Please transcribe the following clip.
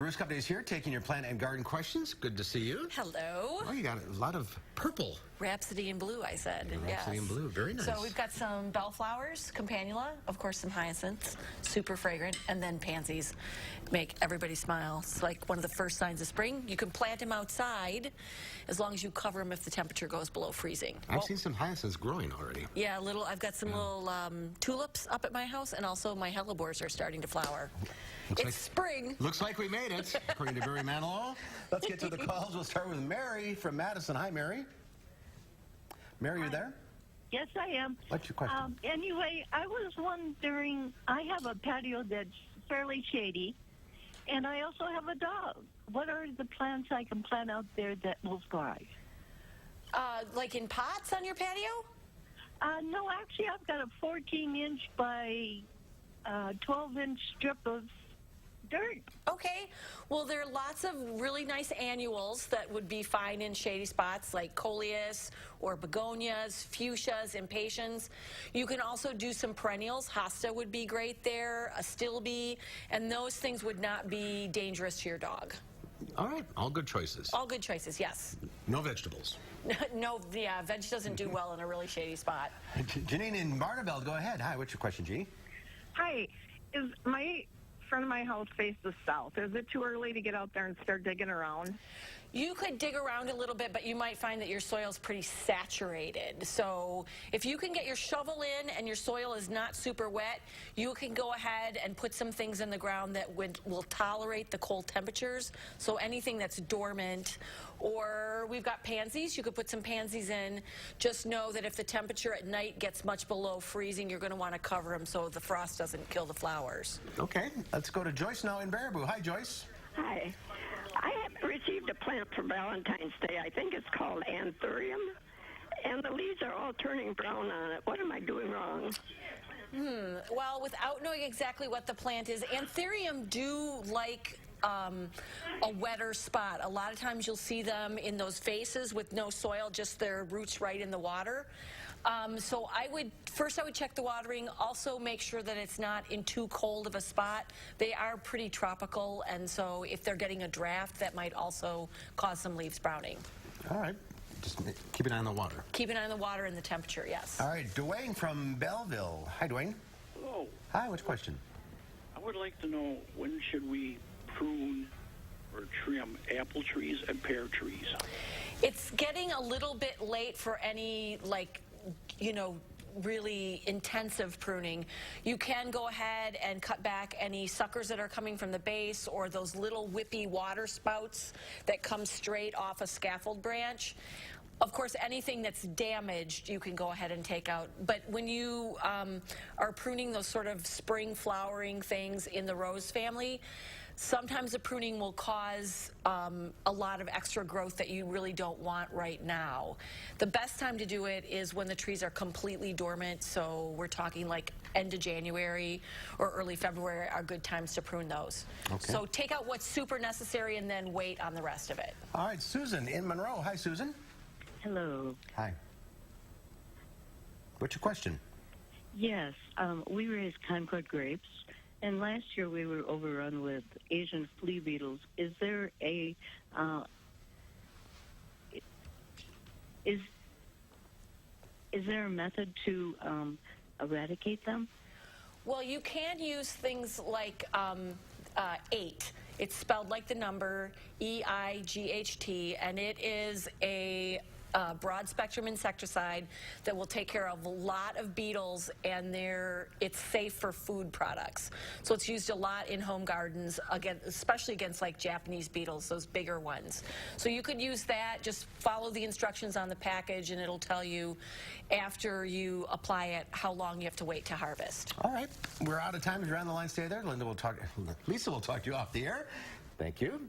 Bruce Company is here taking your plant and garden questions. Good to see you. Hello. Oh, you got a lot of purple. Rhapsody in blue, I said. Rhapsody in blue, very nice. So we've got some bellflowers, campanula, of course some hyacinths, super fragrant, and then pansies. Make everybody smile. It's like one of the first signs of spring. You can plant them outside as long as you cover them if the temperature goes below freezing. I've seen some hyacinths growing already. Yeah, I've got some little tulips up at my house, and also my hellebores are starting to flower. It's spring. Looks like we made it, according to Barry Manilow. Let's get to the calls. We'll start with Mary from Madison. Hi, Mary. Mary, you there? Yes, I am. What's your question? Anyway, I was wondering, I have a patio that's fairly shady, and I also have a dog. What are the plants I can plant out there that will thrive? Like in pots on your patio? No, actually, I've got a 14-inch by 12-inch strip of dirt. Okay. Well, there are lots of really nice annuals that would be fine in shady spots like coleus or begonias, fuchsias, impatiens. You can also do some perennials. Hosta would be great there, a stilby, and those things would not be dangerous to your dog. All right, all good choices. All good choices, yes. No vegetables. No, yeah, veg doesn't do well in a really shady spot. Janine in Barneveld, go ahead. Hi, what's your question, Jeannie? Hi, is my front of my house faces south? Is it too early to get out there and start digging around? You could dig around a little bit, but you might find that your soil's pretty saturated. So if you can get your shovel in and your soil is not super wet, you can go ahead and put some things in the ground that will tolerate the cold temperatures. So anything that's dormant, or we've got pansies, you could put some pansies in. Just know that if the temperature at night gets much below freezing, you're going to want to cover them so the frost doesn't kill the flowers. Okay, let's go to Joyce now in Baraboo. Hi, Joyce. Hi. I have received a plant for Valentine's Day. I think it's called anthurium, and the leaves are all turning brown on it. What am I doing wrong? Well, without knowing exactly what the plant is, anthurium do like a wetter spot. A lot of times you'll see them in those vases with no soil, just their roots right in the water. So I would check the watering, also make sure that it's not in too cold of a spot. They are pretty tropical, and so if they're getting a draft, that might also cause some leaves browning. All right, just keep an eye on the water. Keep an eye on the water and the temperature, yes. All right, Dwayne from Belleville. Hi, Dwayne. Hello. Hi, what's your question? I would like to know, when should we prune or trim apple trees and pear trees? It's getting a little bit late for any, really intensive pruning. You can go ahead and cut back any suckers that are coming from the base or those little whippy water spouts that come straight off a scaffold branch. Of course, anything that's damaged, you can go ahead and take out. But when you are pruning those sort of spring flowering things in the rose family, sometimes the pruning will cause a lot of extra growth that you really don't want right now. The best time to do it is when the trees are completely dormant, so we're talking like end of January or early February are good times to prune those. Okay. So take out what's super necessary and then wait on the rest of it. All right, Susan in Monroe. Hi, Susan. Hello. Hi. What's your question? Yes, we raise Concord grapes, and last year we were overrun with Asian flea beetles. Is there a is there a method to eradicate them? Well, you can use things like 8. It's spelled like the number EIGHT, and it is a broad spectrum insecticide that will take care of a lot of beetles, and it's safe for food products. So it's used a lot in home gardens, again, especially against like Japanese beetles, those bigger ones. So you could use that, just follow the instructions on the package, and it'll tell you after you apply it how long you have to wait to harvest. All right, we're out of time. If you're on the line, stay there. Lisa will talk to you off the air. Thank you.